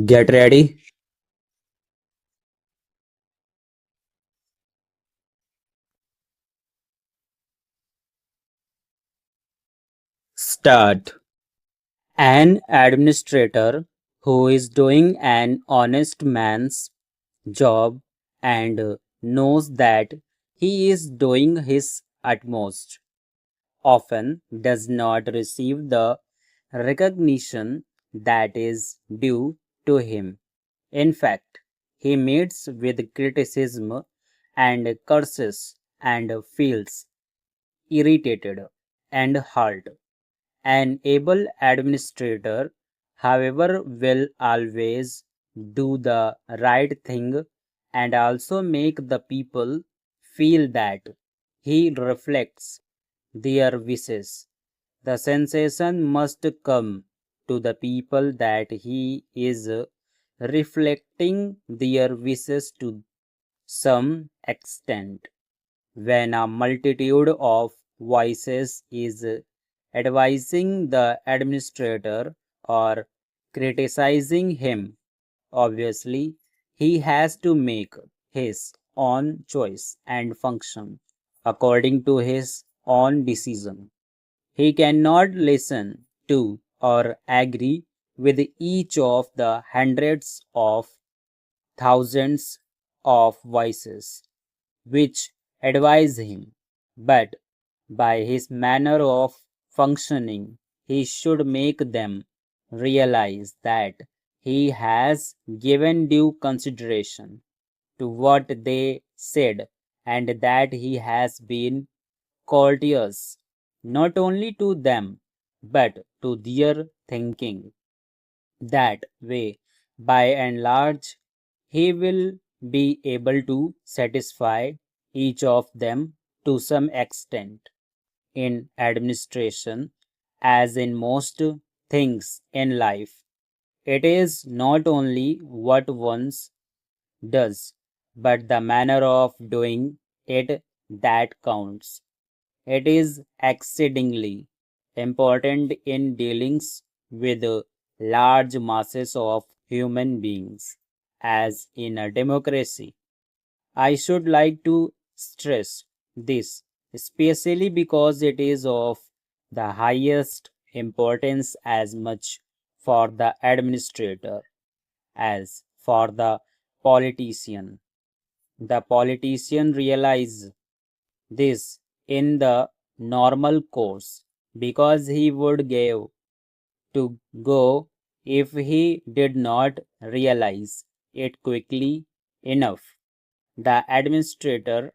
Get ready. Start. An administrator who is doing an honest man's job and knows that he is doing his utmost often does not receive the recognition that is due to him. In fact, he meets with criticism and curses and feels irritated and hurt. An able administrator, however, will always do the right thing and also make the people feel that he reflects their wishes. The sensation must come to the people that he is reflecting their wishes to some extent. When a multitude of voices is advising the administrator or criticizing him, obviously he has to make his own choice and function according to his own decision. He cannot listen to or agree with each of the hundreds of thousands of voices which advise him, but by his manner of functioning, he should make them realize that he has given due consideration to what they said and that he has been courteous not only to them but to their thinking. That way, by and large, he will be able to satisfy each of them to some extent. In administration, as in most things in life, it is not only what one does, but the manner of doing it that counts. It is exceedingly important in dealings with large masses of human beings, as in a democracy. I should like to stress this, especially because it is of the highest importance as much for the administrator as for the politician. The politician realizes this in the normal course because he would give to go if he did not realize it quickly enough. The administrator,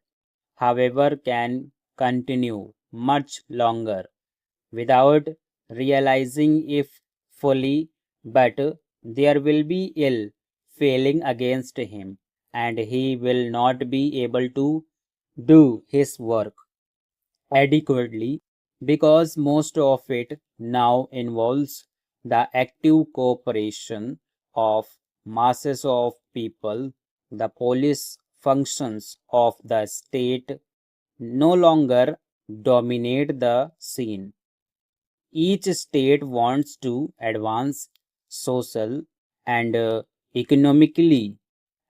however, can continue much longer without realizing if fully, but there will be ill feeling against him, and he will not be able to do his work adequately because most of it now involves the active cooperation of masses of people. The police functions of the state no longer dominate the scene. Each state wants to advance social and economically.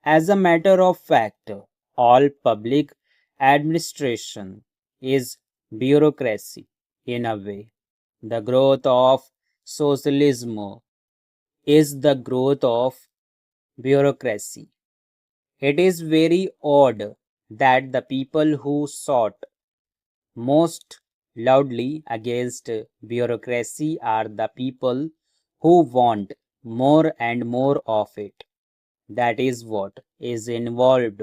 As a matter of fact, all public administration is bureaucracy in a way. The growth of socialism is the growth of bureaucracy. It is very odd that the people who sought most loudly against bureaucracy are the people who want more and more of it. That is what is involved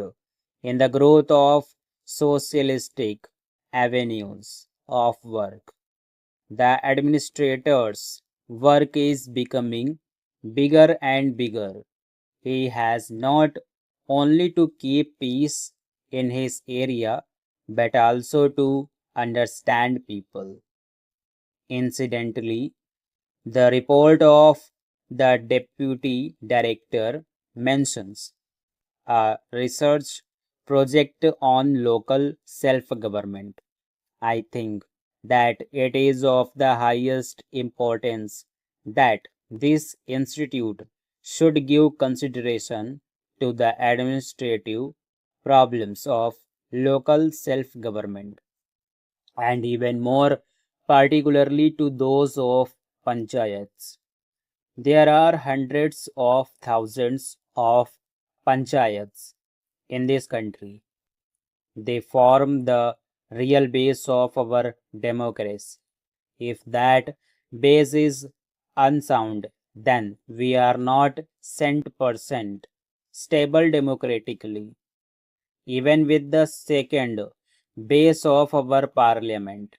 in the growth of socialistic avenues of work. The administrator's work is becoming bigger and bigger. He has not only to keep peace in his area but also to understand people. Incidentally, the report of the deputy director mentions a research project on local self government. I think that it is of the highest importance that this institute should give consideration to the administrative problems of local self government, and even more particularly to those of panchayats. There are hundreds of thousands of panchayats in this country. They form the real base of our democracy. If that base is unsound, then we are not 100% stable democratically. Even with the second base of our parliament,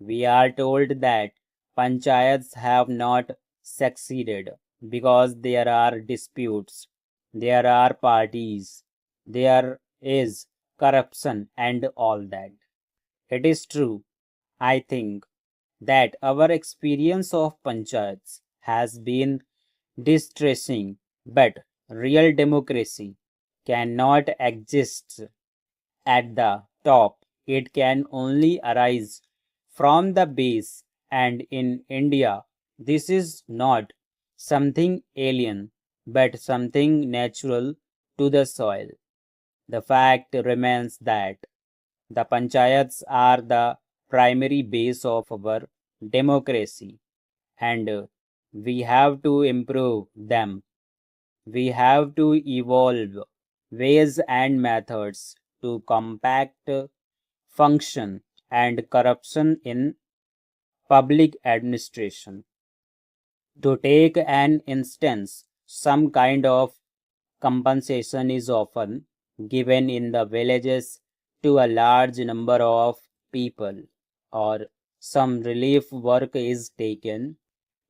we are told that panchayats have not succeeded because there are disputes, there are parties, there is corruption, and all that. It is true, I think, that our experience of panchayats has been distressing, but real democracy cannot exist at the top. It can only arise from the base, and in India, this is not something alien but something natural to the soil. The fact remains that the panchayats are the primary base of our democracy, and we have to improve them. We have to evolve ways and methods to combat function and corruption in public administration. To take an instance, some kind of compensation is often given in the villages to a large number of people, or some relief work is taken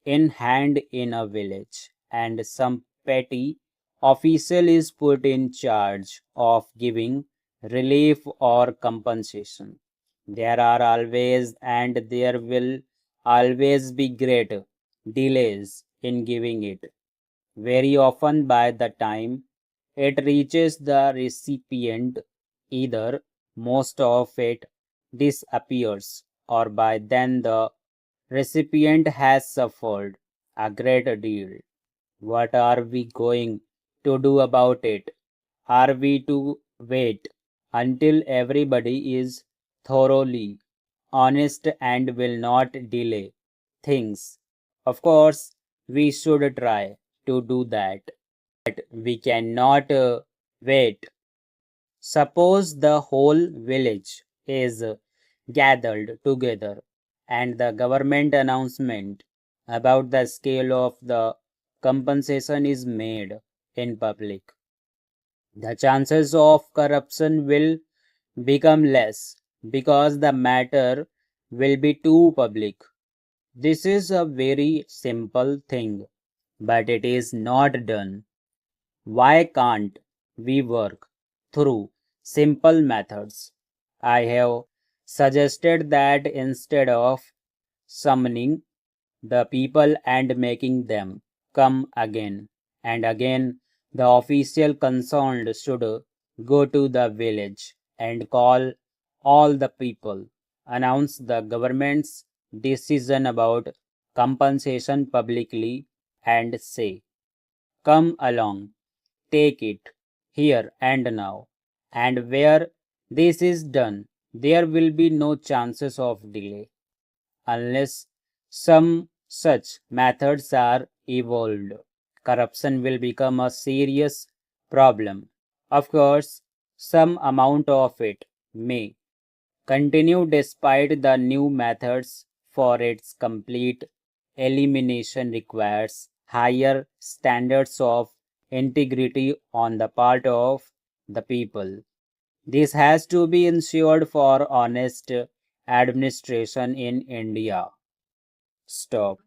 in hand in a village, and some petty official is put in charge of giving relief or compensation. There are always and there will always be great delays in giving it. Very often, by the time it reaches the recipient, either most of it disappears, or by then the recipient has suffered a great deal. What are we going to do about it? Are we to wait until everybody is thoroughly honest and will not delay things? Of course, we should try to do that, but we cannot wait. Suppose the whole village is gathered together and the government announcement about the scale of the compensation is made in public. The chances of corruption will become less because the matter will be too public. This is a very simple thing, but it is not done. Why can't we work through simple methods? I have suggested that instead of summoning the people and making them come again and again, the official concerned should go to the village and call all the people, announce the government's decision about compensation publicly, and say, come along, take it here and now. And where this is done, there will be no chances of delay unless some such methods are evolved. Corruption will become a serious problem. Of course, some amount of it may continue despite the new methods, for its complete elimination requires higher standards of integrity on the part of the people. This has to be ensured for honest administration in India. Stop.